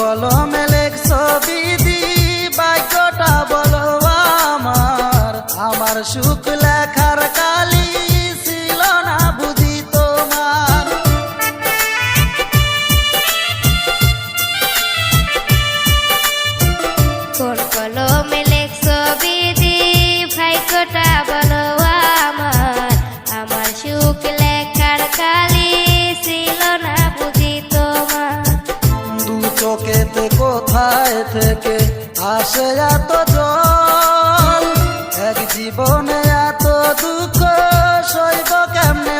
কলমে লেখছো বিধি ভাগ্যটা বলো আমার। আমার সুখ লেখার কালি ছিল না বুঝি তোমার। কোন কলমে লেখছো বিধি ভাগ্যটা বলো আমার। আমার সুখ লেখার কালি ছিল না বুঝি তোমার। দু চোখেতে কোথায় থেকে আসে এত জল, এক জীবনে এত দুঃখ সইব কেমনে